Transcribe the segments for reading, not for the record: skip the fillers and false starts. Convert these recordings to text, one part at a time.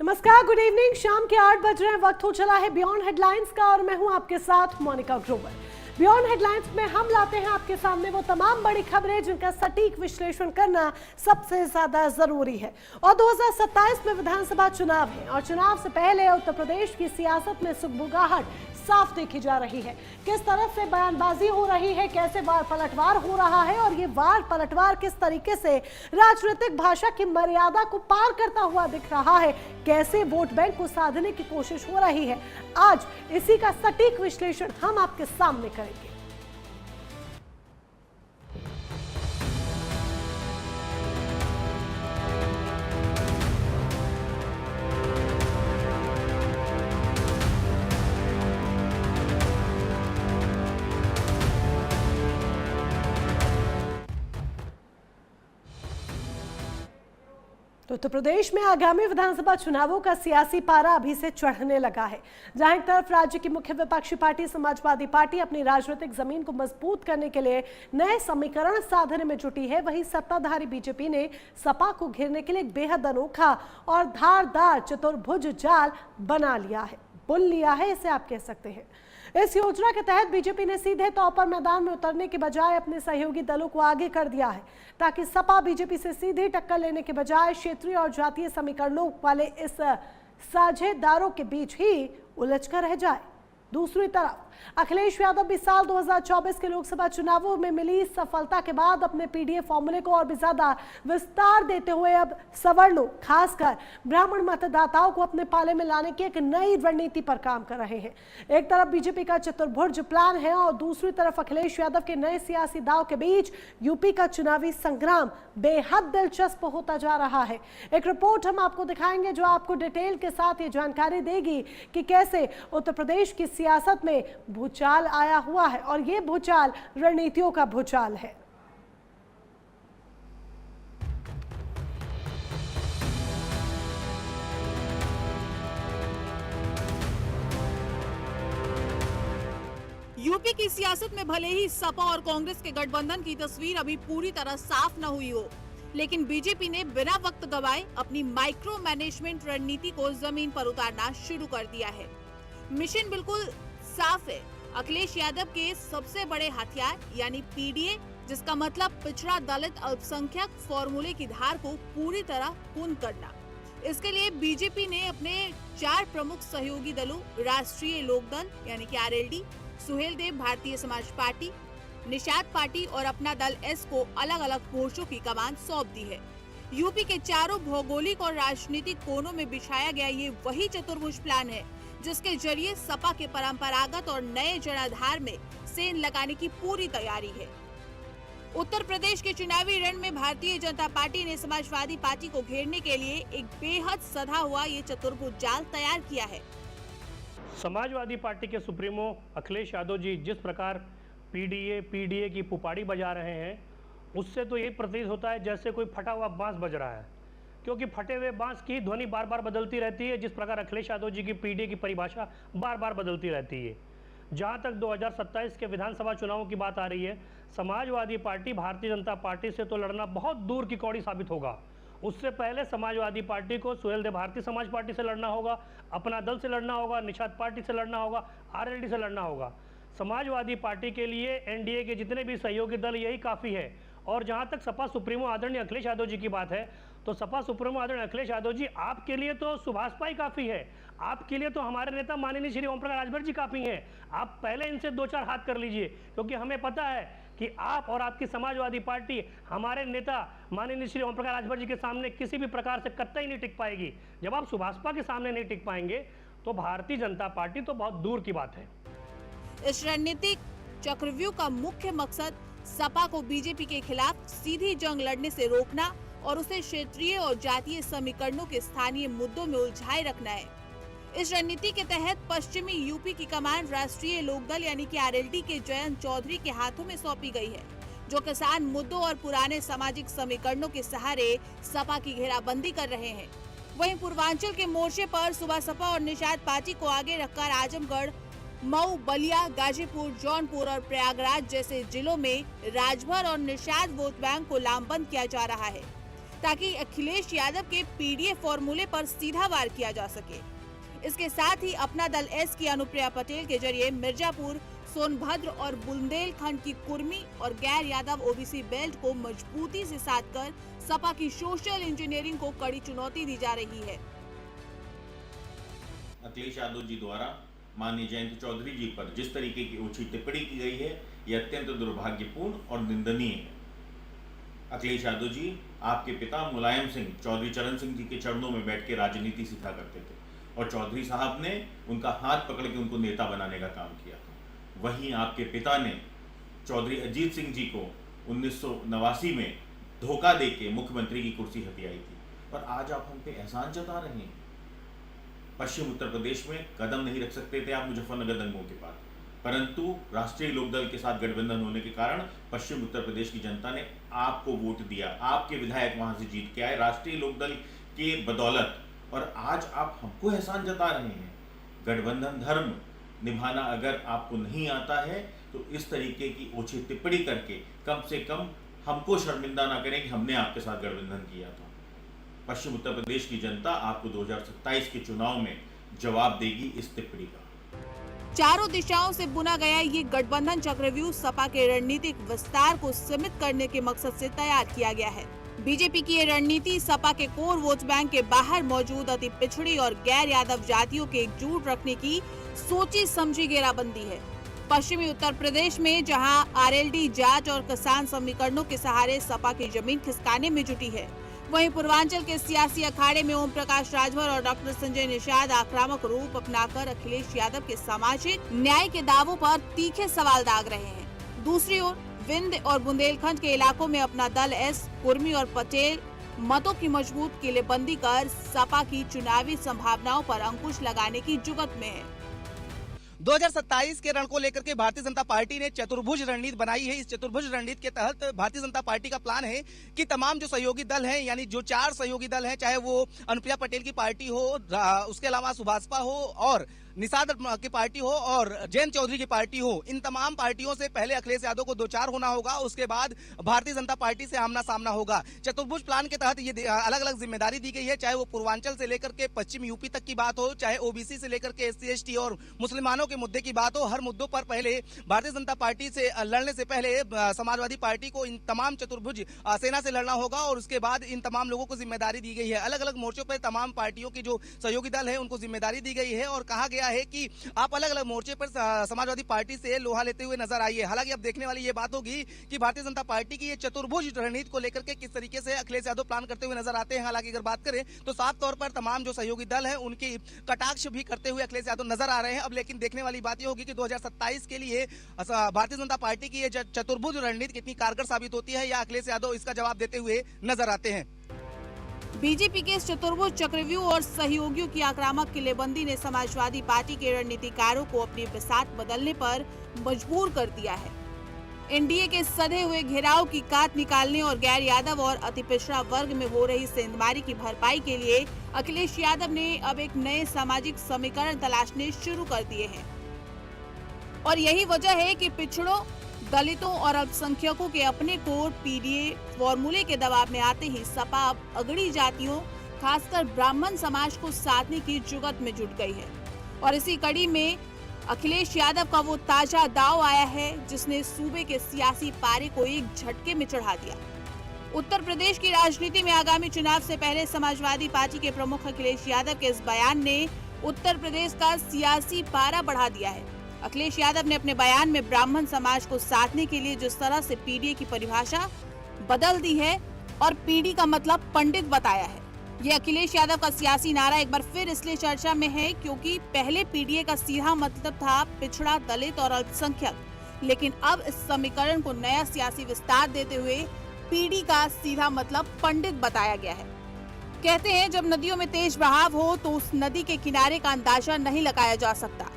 नमस्कार, good evening. शाम के 8 बज रहे हैं, वक्त हो चला है बियॉन्ड हेडलाइंस का और मैं हूं आपके साथ मोनिका ग्रोवर। बियॉन्ड हेडलाइंस में हम लाते हैं आपके सामने वो तमाम बड़ी खबरें जिनका सटीक विश्लेषण करना सबसे ज्यादा जरूरी है। और 2027 में विधानसभा चुनाव है और चुनाव से पहले उत्तर प्रदेश की सियासत में सुगबुगाहट साफ देखी जा रही है। किस तरफ से बयानबाजी हो रही है, कैसे वार पलटवार हो रहा है और ये वार पलटवार किस तरीके से राजनीतिक भाषा की मर्यादा को पार करता हुआ दिख रहा है, कैसे वोट बैंक को साधने की कोशिश हो रही है, आज इसी का सटीक विश्लेषण हम आपके सामने करेंगे। तो उत्तर प्रदेश में आगामी विधानसभा चुनावों का सियासी पारा अभी से चढ़ने लगा है। जहां एक तरफ राज्य की मुख्य विपक्षी पार्टी समाजवादी पार्टी अपनी राजनीतिक जमीन को मजबूत करने के लिए नए समीकरण साधने में जुटी है, वहीं सत्ताधारी बीजेपी ने सपा को घेरने के लिए एक बेहद अनोखा और धारदार चतुर्भुज जाल बना लिया है, बुन लिया है, इसे आप कह सकते हैं। इस योजना के तहत बीजेपी ने सीधे तौर पर मैदान में उतरने के बजाय अपने सहयोगी दलों को आगे कर दिया है, ताकि सपा बीजेपी से सीधी टक्कर लेने के बजाय क्षेत्रीय और जातीय समीकरणों वाले इस साझेदारों के बीच ही उलझकर रह जाए। दूसरी तरफ अखिलेश यादव भी साल 2024 के लोकसभा चुनावों में मिली सफलता के बाद अपने पीडीए फॉर्मूले को और भी ज्यादा विस्तार देते हुए अब सवर्णों, खासकर ब्राह्मण मतदाताओं को अपने पाले में लाने की एक नई रणनीति पर काम कर रहे हैं। एक तरफ बीजेपी का चतुर्भुज प्लान है और दूसरी तरफ अखिलेश यादव के नए सियासी दांव के बीच यूपी का चुनावी संग्राम बेहद दिलचस्प होता जा रहा है। एक रिपोर्ट हम आपको दिखाएंगे जो आपको डिटेल के साथ ये जानकारी देगी कि कैसे उत्तर प्रदेश की सियासत में भूचाल आया हुआ है और ये भूचाल रणनीतियों का भूचाल है। यूपी की सियासत में भले ही सपा और कांग्रेस के गठबंधन की तस्वीर अभी पूरी तरह साफ न हुई हो, लेकिन बीजेपी ने बिना वक्त गवाए अपनी माइक्रो मैनेजमेंट रणनीति को जमीन पर उतारना शुरू कर दिया है। मिशन बिल्कुल साफ है। अखिलेश यादव के सबसे बड़े हथियार यानी पीडीए, जिसका मतलब पिछड़ा दलित अल्पसंख्यक फॉर्मूले की धार को पूरी तरह कुंद करना। इसके लिए बीजेपी ने अपने 4 प्रमुख सहयोगी दलों राष्ट्रीय लोकदल यानी कि RLD, Suheldev Bharatiya Samaj party, Nishad party और अपना दल एस को अलग अलग मोर्चों की कमान सौंप दी है। यूपी के चारों भौगोलिक और राजनीतिक कोनों में बिछाया गया ये वही चतुर्भुज प्लान है जिसके जरिए सपा के परंपरागत और नए जनाधार में सेंध लगाने की पूरी तैयारी है। उत्तर प्रदेश के चुनावी रण में भारतीय जनता पार्टी ने समाजवादी पार्टी को घेरने के लिए एक बेहद सधा हुआ ये चतुर्भुज जाल तैयार किया है। समाजवादी पार्टी के सुप्रीमो अखिलेश यादव जी जिस प्रकार पीडीए की पुपाड़ी बजा रहे हैं, उससे तो यही प्रतीत होता है जैसे कोई फटा हुआ बांस बज रहा है, क्योंकि फटे हुए बांस की ध्वनि बार बार बदलती रहती है। जिस प्रकार अखिलेश यादव जी की पीडीए की परिभाषा बार बार बदलती रहती है। जहां तक 2027 के विधानसभा चुनावों की बात आ रही है, समाजवादी पार्टी भारतीय जनता पार्टी से तो लड़ना बहुत दूर की कौड़ी साबित होगा। उससे पहले समाजवादी पार्टी को सुहेलदेव भारतीय समाज पार्टी से लड़ना होगा, अपना दल से लड़ना होगा, निषाद पार्टी से लड़ना होगा, आरएलडी से लड़ना होगा। समाजवादी पार्टी के लिए एनडीए के जितने भी सहयोगी दल यही काफ़ी है। और जहां तक सपा सुप्रीमो आदरणीय अखिलेश यादव जी की बात है, तो सपा सुप्रीमो आदरणीय अखिलेश यादव जी आपके लिए तो सुभाषपा ही काफ़ी है, आपके लिए तो हमारे नेता माननीय श्री ओम प्रकाश राजभर जी काफ़ी हैं। आप पहले इनसे 2-4 हाथ कर लीजिए, क्योंकि हमें पता है कि आप और आपकी समाजवादी पार्टी हमारे नेता माननीय श्री ओम प्रकाश राजभर जी के सामने किसी भी प्रकार से कतई नहीं टिक पाएगी। जब आप सुभाषपा के सामने नहीं टिक पाएंगे तो भारतीय जनता पार्टी तो बहुत दूर की बात है। इस रणनीतिक चक्रव्यूह का मुख्य मकसद सपा को बीजेपी के खिलाफ सीधी जंग लड़ने से रोकना और उसे क्षेत्रीय और जातीय समीकरणों के स्थानीय मुद्दों में उलझाए रखना है। इस रणनीति के तहत पश्चिमी यूपी की कमान राष्ट्रीय लोकदल यानी कि आरएलडी के जयंत चौधरी के हाथों में सौंपी गई है, जो किसान मुद्दों और पुराने सामाजिक समीकरणों के सहारे सपा की घेराबंदी कर रहे हैं। वहीं पूर्वांचल के मोर्चे पर सुबह सपा और निषाद पार्टी को आगे रखकर आजमगढ़, मऊ, बलिया, गाजीपुर, जौनपुर और प्रयागराज जैसे जिलों में राजभर और निषाद वोट बैंक को लामबंद किया जा रहा है। ताकि अखिलेश यादव के पीडीए फॉर्मूले पर सीधा वार किया जा सके। इसके साथ ही अपना दल एस की अनुप्रिया पटेल के जरिए मिर्जापुर, सोनभद्र और बुंदेलखंड की कुर्मी और गैर यादव ओबीसी बेल्ट को मजबूती से साधकर सपा की सोशल इंजीनियरिंग को कड़ी चुनौती दी जा रही है। अखिलेश यादव जी द्वारा माननीय जयंत चौधरी जी पर जिस तरीके की ऊंची टिप्पणी की गई है, यह अत्यंत दुर्भाग्यपूर्ण और निंदनीय है। अखिलेश यादव जी आपके पिता मुलायम सिंह चौधरी चरण सिंह जी के चरणों में बैठ के राजनीति सीखा करते थे और चौधरी साहब ने उनका हाथ पकड़ के उनको नेता बनाने का काम किया था। वहीं आपके पिता ने चौधरी अजीत सिंह जी को 1989 में धोखा देके मुख्यमंत्री की कुर्सी हथियाई थी और आज आप हम पे एहसान जता रहे हैं। पश्चिम उत्तर प्रदेश में कदम नहीं रख सकते थे आप मुजफ्फरनगर दंगों के बाद, परंतु राष्ट्रीय लोकदल के साथ गठबंधन होने के कारण पश्चिम उत्तर प्रदेश की जनता ने आपको वोट दिया, आपके विधायक वहां से जीत के आए राष्ट्रीय लोकदल के बदौलत, और आज आप हमको एहसान जता रहे हैं। गठबंधन धर्म निभाना अगर आपको नहीं आता है तो इस तरीके की ओछी टिप्पणी करके कम से कम हमको शर्मिंदा ना करें कि हमने आपके साथ गठबंधन किया था। पश्चिम उत्तर प्रदेश की जनता आपको 2027 के चुनाव में जवाब देगी इस टिप्पणी का। चारों दिशाओं से बुना गया ये गठबंधन चक्रव्यूह सपा के रणनीतिक विस्तार को सीमित करने के मकसद से तैयार किया गया है। बीजेपी की ये रणनीति सपा के कोर वोट बैंक के बाहर मौजूद अति पिछड़ी और गैर यादव जातियों के एकजुट रखने की सोची समझी घेराबंदी है। पश्चिमी उत्तर प्रदेश में जहां आरएलडी जाट और किसान समीकरणों के सहारे सपा की जमीन खिसकाने में जुटी है, वहीं पूर्वांचल के सियासी अखाड़े में ओम प्रकाश राजभर और डॉक्टर संजय निषाद आक्रामक रूप अपनाकर अखिलेश यादव के सामाजिक न्याय के दावों पर तीखे सवाल दाग रहे हैं। दूसरी ओर विंध्य और बुंदेलखंड के इलाकों में अपना दल एस, कुर्मी और पटेल मतों की मजबूत किलेबंदी कर सपा की चुनावी संभावनाओं पर अंकुश लगाने की जुगत में है। 2027 के रण को लेकर के भारतीय जनता पार्टी ने चतुर्भुज रणनीति बनाई है। इस चतुर्भुज रणनीति के तहत भारतीय जनता पार्टी का प्लान है कि तमाम जो सहयोगी दल हैं, यानी जो 4 सहयोगी दल हैं, चाहे वो अनुप्रिया पटेल की पार्टी हो, उसके अलावा सुभाषपा हो और निषाद की पार्टी हो और जयंत चौधरी की पार्टी हो, इन तमाम पार्टियों से पहले अखिलेश यादव को 2-4 होना होगा, उसके बाद भारतीय जनता पार्टी से आमना सामना होगा। चतुर्भुज प्लान के तहत ये अलग अलग जिम्मेदारी दी गई है, चाहे वो पूर्वांचल से लेकर के पश्चिम यूपी तक की बात हो, चाहे ओबीसी से लेकर के SC ST और मुसलमानों के मुद्दे की बात हो। हर मुद्दों पर पहले भारतीय जनता पार्टी से लड़ने से पहले समाजवादी पार्टी को इन तमाम चतुर्भुज सेना से लड़ना होगा और उसके बाद इन तमाम लोगों को जिम्मेदारी दी गई है। अलग अलग मोर्चों पर तमाम पार्टियों की जो सहयोगी दल है उनको जिम्मेदारी दी गई है और कहा गया है कि आप अलग अलग मोर्चे पर समाजवादी पार्टी से लोहा लेते हुए नजर आइए। हालांकि अब देखने वाली ये बात होगी कि भारतीय जनता पार्टी की ये चतुर्भुज रणनीति को लेकर के किस तरीके से अखिलेश यादव प्लान करते हुए नजर आते हैं। हालांकि अगर बात करें तो साफ तौर पर तमाम जो सहयोगी दल हैं उनकी कटाक्ष भी करते हुए अखिलेश यादव नजर आ रहे हैं। अब लेकिन देखने वाली बात ये होगी कि 2027 के लिए भारतीय जनता पार्टी की ये चतुर्भुज रणनीति कितनी कारगर साबित होती है या अखिलेश यादव इसका जवाब देते हुए नजर आते हैं। बीजेपी के इस चतुर्भुज चक्रव्यूह और सहयोगियों की आक्रामक किलेबंदी ने समाजवादी पार्टी के रणनीतिकारों को अपनी बिसात बदलने पर मजबूर कर दिया है। एनडीए के सधे हुए घेराव की काट निकालने और गैर यादव और अति पिछड़ा वर्ग में हो रही सेंधमारी की भरपाई के लिए अखिलेश यादव ने अब एक नए सामाजिक समीकरण तलाशने शुरू कर दिए हैं और यही वजह है कि पिछड़ों, दलितों और अल्पसंख्यकों के अपने कोर पीडीए फॉर्मूले के दबाव में आते ही सपा अब अगड़ी जातियों, खासकर ब्राह्मण समाज को साधने की जुगत में जुट गई है। और इसी कड़ी में अखिलेश यादव का वो ताजा दांव आया है जिसने सूबे के सियासी पारे को एक झटके में चढ़ा दिया। उत्तर प्रदेश की राजनीति में आगामी चुनाव से पहले समाजवादी पार्टी के प्रमुख अखिलेश यादव के इस बयान ने उत्तर प्रदेश का सियासी पारा बढ़ा दिया है। अखिलेश यादव ने अपने बयान में ब्राह्मण समाज को साधने के लिए जिस तरह से पीडीए की परिभाषा बदल दी है और पीडी का मतलब पंडित बताया है, ये अखिलेश यादव का सियासी नारा एक बार फिर इसलिए चर्चा में है क्योंकि पहले पीडीए का सीधा मतलब था पिछड़ा, दलित और अल्पसंख्यक, लेकिन अब इस समीकरण को नया सियासी विस्तार देते हुए पीडी का सीधा मतलब पंडित बताया गया है। कहते हैं जब नदियों में तेज बहाव हो तो उस नदी के किनारे का अंदाजा नहीं लगाया जा सकता।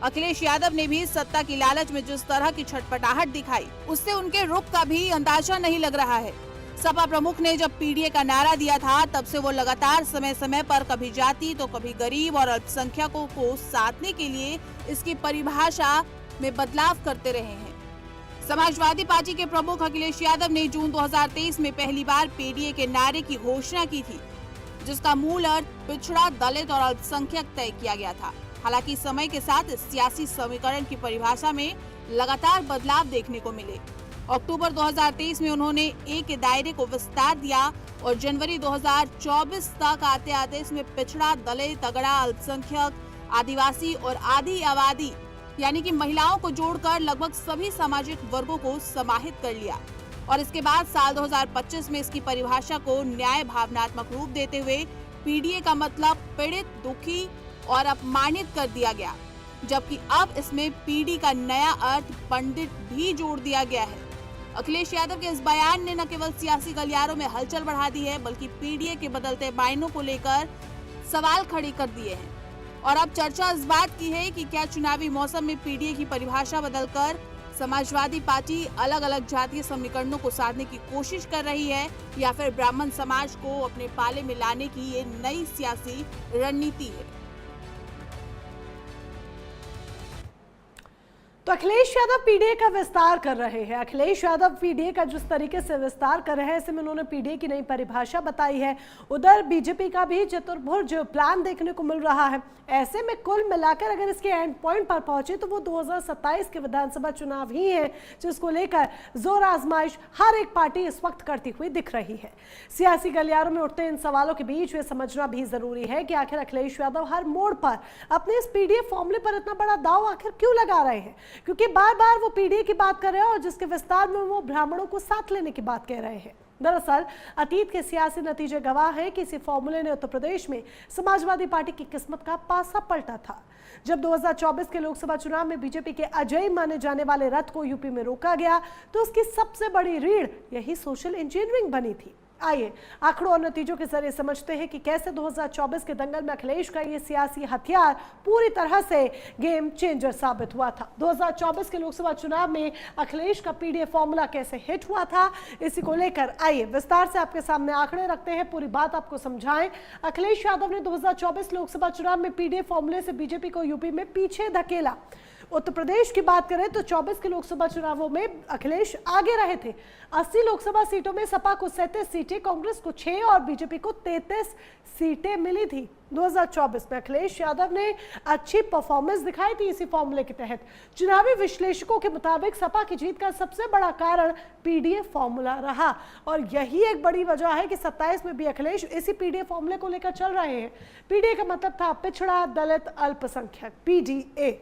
अखिलेश यादव ने भी सत्ता की लालच में जिस तरह की छटपटाहट दिखाई, उससे उनके रुख का भी अंदाजा नहीं लग रहा है। सपा प्रमुख ने जब पीडीए का नारा दिया था तब से वो लगातार समय समय पर कभी जाति तो कभी गरीब और अल्पसंख्यकों को साधने के लिए इसकी परिभाषा में बदलाव करते रहे हैं। समाजवादी पार्टी के प्रमुख अखिलेश यादव ने जून 2023 में पहली बार पीडीए के नारे की घोषणा की थी, जिसका मूल अर्थ पिछड़ा, दलित और अल्पसंख्यक तय किया गया था। हालांकि समय के साथ इस सियासी समीकरण की परिभाषा में लगातार बदलाव देखने को मिले। अक्टूबर 2023 में उन्होंने ए के दायरे को विस्तार दिया और जनवरी 2024 तक आते आते इसमें पिछड़ा, दलित, तगड़ा, अल्पसंख्यक, आदिवासी और आधी आबादी यानी कि महिलाओं को जोड़कर लगभग सभी सामाजिक वर्गों को समाहित कर लिया। और इसके बाद साल 2025 में इसकी परिभाषा को न्याय भावनात्मक रूप देते हुए पीडीए का मतलब पीड़ित, दुखी और अपमानित कर दिया गया, जबकि अब इसमें पीडी का नया अर्थ पंडित भी जोड़ दिया गया है। अखिलेश यादव के इस बयान ने न केवल सियासी गलियारों में हलचल बढ़ा दी है, बल्कि पीडीए के बदलते मायनों को लेकर सवाल खड़े कर दिए हैं। और अब चर्चा इस बात की है कि क्या चुनावी मौसम में पीडीए की परिभाषा बदलकर समाजवादी पार्टी अलग अलग जातीय समीकरणों को साधने की कोशिश कर रही है, या फिर ब्राह्मण समाज को अपने पाले में लाने की ये नई सियासी रणनीति है। तो अखिलेश यादव पीडीए का विस्तार कर रहे हैं। अखिलेश यादव पीडीए का जिस तरीके से विस्तार कर रहे हैं, ऐसे में उन्होंने पीडीए की नई परिभाषा बताई है। उधर बीजेपी का भी चतुर्भुज प्लान देखने को मिल रहा है। ऐसे में कुल मिलाकर अगर इसके एंड पॉइंट पर पहुंचे तो वो 2027 के विधानसभा चुनाव ही है, जिसको लेकर जोर आजमाइश हर एक पार्टी इस वक्त करती हुई दिख रही है। सियासी गलियारों में उठते इन सवालों के बीच ये समझना भी जरूरी है कि आखिर अखिलेश यादव हर मोड़ पर अपने इस पीडीए फॉर्मूले पर इतना बड़ा दाव आखिर क्यों लगा रहे हैं, क्योंकि बार बार वो पीडीए की बात कर रहे हैं और जिसके विस्तार में वो ब्राह्मणों को साथ लेने की बात कह रहे हैं। दरअसल अतीत के सियासी नतीजे गवाह हैं कि इसी फॉर्मूले ने उत्तर प्रदेश में समाजवादी पार्टी की किस्मत का पासा पलटा था। जब 2024 के लोकसभा चुनाव में बीजेपी के अजय माने जाने वाले रथ को यूपी में रोका गया, तो उसकी सबसे बड़ी रीढ़ यही सोशल इंजीनियरिंग बनी थी। आइए आंकड़ों और नतीजों के जरिए समझते हैं कि कैसे 2024 के दंगल में अखिलेश का ये सियासी हथियार पूरी तरह से गेम चेंजर साबित हुआ था। 2024 के लोकसभा चुनाव में अखिलेश का पीडीए फॉर्मूला कैसे हिट हुआ था, इसी को लेकर आइए विस्तार से आपके सामने आंकड़े रखते हैं, पूरी बात आपको समझाएं। अखिलेश यादव ने 2024 लोकसभा चुनाव में पीडीए फॉर्मूले से बीजेपी को यूपी में पीछे धकेला। उत्तर प्रदेश की बात करें तो 24 के लोकसभा चुनावों में अखिलेश आगे रहे थे। 80 लोकसभा सीटों में सपा को 37 सीटें, कांग्रेस को 6 और बीजेपी को 33 सीटें मिली थी। 2024 में अखिलेश यादव ने अच्छी परफॉर्मेंस दिखाई थी इसी फॉर्मूले के तहत। चुनावी विश्लेषकों के मुताबिक सपा की जीत का सबसे बड़ा कारण पीडीए फॉर्मूला रहा और यही एक बड़ी वजह है कि 27 में भी अखिलेश इसी पीडीए फॉर्मूले को लेकर चल रहे हैं। पीडीए का मतलब था पिछड़ा, दलित, अल्पसंख्यक, पीडीए।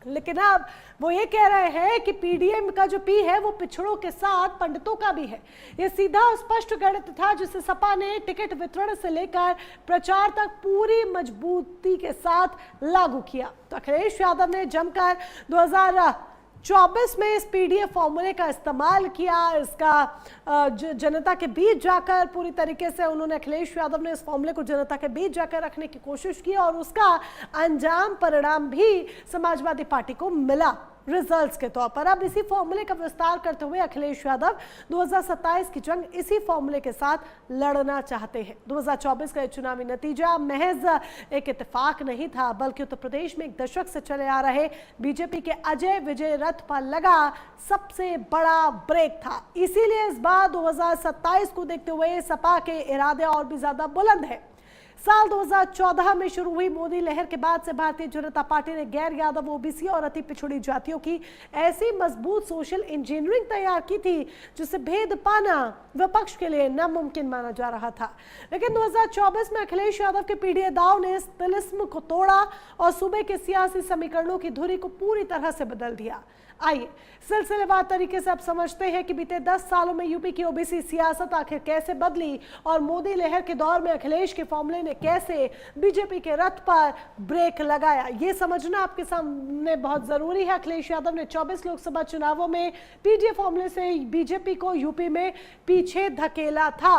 लेकिन अब वो ये कह रहे हैं कि पीडीएम का जो पी है वो पिछड़ों के साथ पंडितों का भी है। ये सीधा और स्पष्ट गणित था जिसे सपा ने टिकट वितरण से लेकर प्रचार तक पूरी मजबूती के साथ लागू किया। तो अखिलेश यादव ने जमकर 2024 में इस पीडीए फॉर्मूले का इस्तेमाल किया। इसका जनता के बीच जाकर पूरी तरीके से उन्होंने अखिलेश यादव ने इस फॉर्मूले को जनता के बीच जाकर रखने की कोशिश की और उसका अंजाम परिणाम भी समाजवादी पार्टी को मिला रिजल्ट्स के तौर पर। अब इसी फॉर्मूले का विस्तार करते हुए अखिलेश यादव 2027 की जंग इसी फॉर्मूले के साथ लड़ना चाहते हैं। 2024 का चुनावी नतीजा महज एक इत्तेफाक नहीं था, बल्कि उत्तर प्रदेश में एक दशक से चले आ रहे बीजेपी के अजय विजय रथ पर लगा सबसे बड़ा ब्रेक था। इसीलिए इस बार 2027 को देखते हुए सपा के इरादे और भी ज्यादा बुलंद है। साल 2014 में शुरू हुई मोदी लहर के बाद से भारतीय जनता पार्टी ने गैर यादव, ओबीसी और अति पिछड़ी जातियों की ऐसी मजबूत सोशल इंजीनियरिंग तैयार की थी जिसे भेद पाना विपक्ष के लिए नामुमकिन माना जा रहा था। लेकिन 2024 में अखिलेश यादव के पीडीए दाव ने इस तिलिस्म को तोड़ा और सूबे के सियासी समीकरणों की धुरी को पूरी तरह से बदल दिया। आइए सिलसिलेवार तरीके से अब समझते हैं कि बीते 10 सालों में यूपी की ओबीसी सियासत आखिर कैसे बदली और मोदी लहर के दौर में अखिलेश के फॉर्मूले ने कैसे बीजेपी के रथ पर ब्रेक लगाया। ये समझना आपके सामने बहुत जरूरी है। अखिलेश यादव ने 24 लोकसभा चुनावों में पीडीए फॉर्मूले से बीजेपी को यूपी में पीछे धकेला था।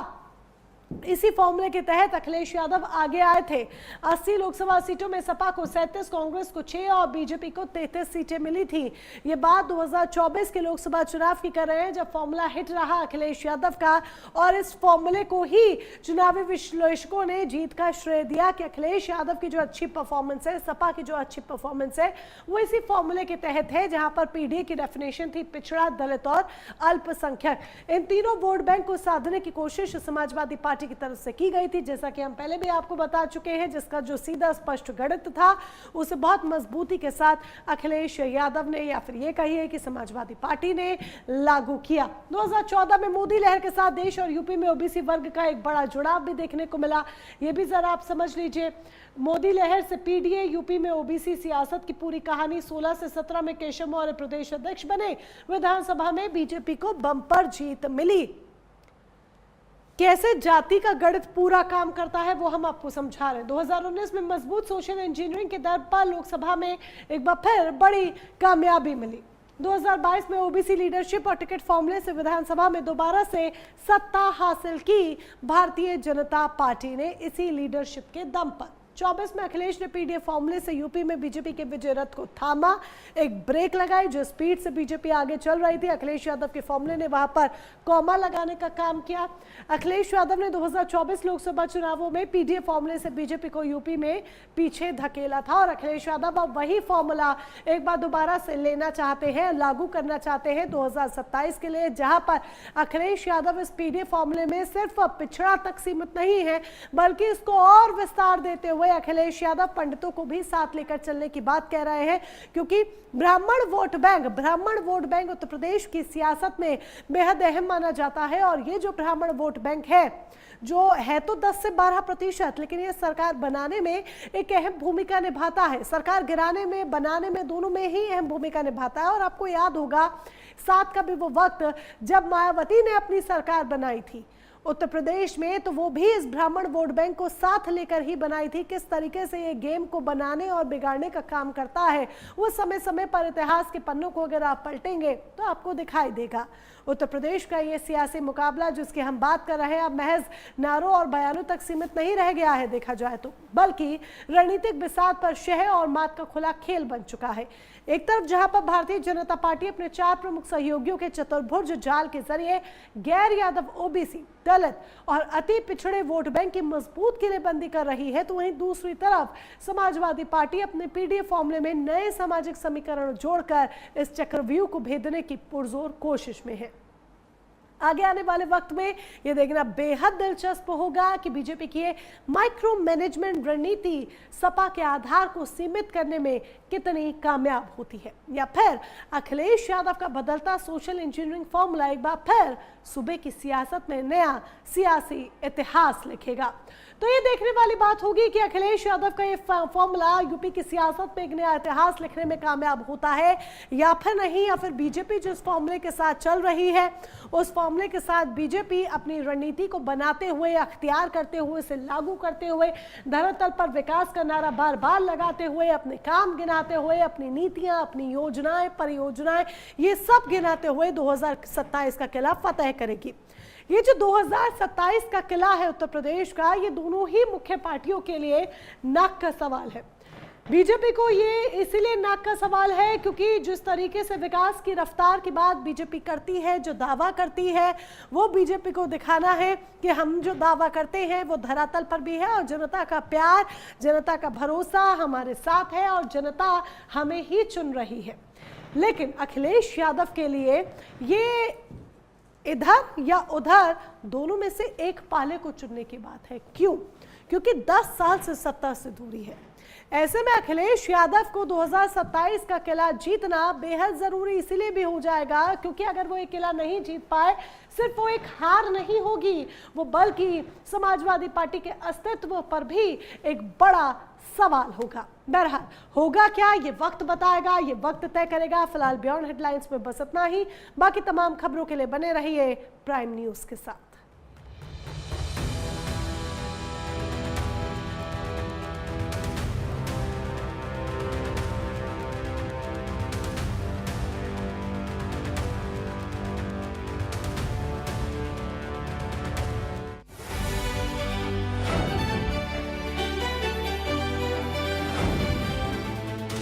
इसी फॉर्मूले के तहत अखिलेश यादव आगे आए थे। 80 लोकसभा सीटों में सपा को 37, कांग्रेस को 6 और बीजेपी को 33 सीटें मिली थी। ये बात 2024 के लोकसभा चुनाव की कर रहे हैं, जब फॉर्मूला हिट रहा अखिलेश यादव का, और इस फॉर्मूले को ही चुनावी विश्लेषकों ने जीत का श्रेय दिया कि अखिलेश यादव की जो अच्छी परफॉर्मेंस है, सपा की जो अच्छी परफॉर्मेंस है, वो इसी फॉर्मूले के तहत है, जहां पर पीडीए की डेफिनेशन थी पिछड़ा, दलित और अल्पसंख्यक। इन तीनों वोट बैंक को साधने की कोशिश समाजवादी पार्टी की तरफ से की गई थी, जैसा कि हम पहले भी आपको बता चुके हैं, जिसका जो सीधा स्पष्ट गणित था उसे बहुत मजबूती के साथ अखिलेश यादव ने, या फिर ये कहिए कि समाजवादी पार्टी ने लागू किया। 2014 में मोदी लहर के साथ देश और यूपी में ओबीसी वर्ग का एक बड़ा जुड़ाव भी देखने को मिला। ये भी जरा आप समझ लीजिए, मोदी लहर से पीडीए, यूपी में ओबीसी सियासत की पूरी कहानी। 16 से 17 में केशव मौर्य प्रदेश अध्यक्ष बने। विधानसभा में बीजेपी को बम्पर जीत मिली। कैसे जाति का गणित पूरा काम करता है वो हम आपको समझा रहे हैं। 2019 में मजबूत सोशल इंजीनियरिंग के दर पर लोकसभा में एक बार फिर बड़ी कामयाबी मिली। 2022 में ओबीसी लीडरशिप और टिकट फॉर्मूले से विधानसभा में दोबारा से सत्ता हासिल की भारतीय जनता पार्टी ने, इसी लीडरशिप के दम पर। 24 में अखिलेश ने पीडीए फॉर्मूले से यूपी में बीजेपी के विजय रथ को थामा, एक ब्रेक लगाई। जो स्पीड से बीजेपी आगे चल रही थी, अखिलेश यादव के फॉर्मूले ने वहां पर कॉमा लगाने का काम किया। अखिलेश यादव ने 2024 लोकसभा चुनावों में पीडीए फॉर्मूले से बीजेपी को यूपी में पीछे धकेला था, और अखिलेश यादव अब वही फॉर्मूला एक बार दोबारा से लेना चाहते हैं, लागू करना चाहते हैं 2027 के लिए, जहां पर अखिलेश यादव इस पीडीए फॉर्मूले में सिर्फ पिछड़ा तक सीमित नहीं है, बल्कि इसको और विस्तार देते हुए अखिलेश यादव पंडितों को भी साथ लेकर चलने की बात कह रहे हैं, क्योंकि ब्राह्मण वोट बैंक उत्तर प्रदेश की सियासत में बेहद अहम माना जाता है। और ये जो ब्राह्मण वोट बैंक है, जो है तो 10 से 12%, लेकिन ये सरकार बनाने में एक अहम भूमिका निभाता है, सरकार गिराने में, बनाने में, दोनों में ही अहम भूमिका निभाता है। और आपको याद होगा 7 का भी वो वक्त जब मायावती ने अपनी सरकार बनाई थी उत्तर प्रदेश में, तो वो भी इस ब्राह्मण वोट बैंक को साथ लेकर ही बनाई थी। किस तरीके से ये गेम को बनाने और बिगाड़ने का काम करता है, वो समय समय पर इतिहास के पन्नों को अगर आप पलटेंगे तो आपको दिखाई देगा। उत्तर प्रदेश का ये सियासी मुकाबला जिसकी हम बात कर रहे हैं, अब महज नारों और बयानों तक सीमित नहीं रह गया है देखा जाए तो, बल्कि रणनीतिक बिसात पर शह और मात का खुला खेल बन चुका है। एक तरफ जहां पर भारतीय जनता पार्टी अपने 4 प्रमुख सहयोगियों के चतुर्भुज जाल के जरिए गैर यादव, ओबीसी, दलित और अति पिछड़े वोट बैंक की मजबूत किलेबंदी कर रही है, तो वहीं दूसरी तरफ समाजवादी पार्टी अपने पीडीए फॉर्मूले में नए सामाजिक समीकरण जोड़कर इस चक्रव्यूह को भेदने की पुरजोर कोशिश में है। आगे आने वाले वक्त में यह देखना बेहद दिलचस्प होगा कि बीजेपी की माइक्रो मैनेजमेंट रणनीति सपा के आधार को सीमित करने में कितनी कामयाब होती है, या फिर अखिलेश यादव का बदलता सोशल इंजीनियरिंग फॉर्मूला एक बार फिर सूबे की सियासत में नया सियासी इतिहास लिखेगा। तो ये देखने वाली बात होगी कि अखिलेश यादव का ये फॉर्मूला यूपी की सियासत में एक नया इतिहास लिखने में कामयाब होता है या फिर नहीं, या फिर बीजेपी जिस फॉर्मूले के साथ चल रही है उस फॉर्मूले के साथ बीजेपी अपनी रणनीति को बनाते हुए, अख्तियार करते हुए, इसे लागू करते हुए, धरातल पर विकास का नारा बार बार लगाते हुए, अपने काम गिनाते हुए, अपनी नीतियां, अपनी योजनाएं, परियोजनाएं, ये सब गिनाते हुए 2027 का किला फतेह करेगी। ये जो 2027 का किला है उत्तर प्रदेश का, ये दोनों ही मुख्य पार्टियों के लिए नाक का सवाल है। बीजेपी को ये इसीलिए नाक का सवाल है क्योंकि जिस तरीके से विकास की रफ्तार की बात बीजेपी करती है, जो दावा करती है, वो बीजेपी को दिखाना है कि हम जो दावा करते हैं वो धरातल पर भी है और जनता का प्यार, जनता का भरोसा हमारे साथ है और जनता हमें ही चुन रही है। लेकिन अखिलेश यादव के लिए ये इधर या उधर दोनों में से एक पाले को चुनने की बात है। क्यों? क्योंकि 10 साल से सत्ता से दूरी है। ऐसे में अखिलेश यादव को 2027 का किला जीतना बेहद जरूरी इसलिए भी हो जाएगा क्योंकि अगर वो एक किला नहीं जीत पाए, सिर्फ वो एक हार नहीं होगी, वो बल्कि समाजवादी पार्टी के अस्तित्व पर भी एक बड़ा सवाल होगा। बहरहाल होगा क्या, ये वक्त बताएगा, ये वक्त तय करेगा। फिलहाल बियॉन्ड हेडलाइंस में बस इतना ही। बाकी तमाम खबरों के लिए बने रहिए प्राइम न्यूज के साथ।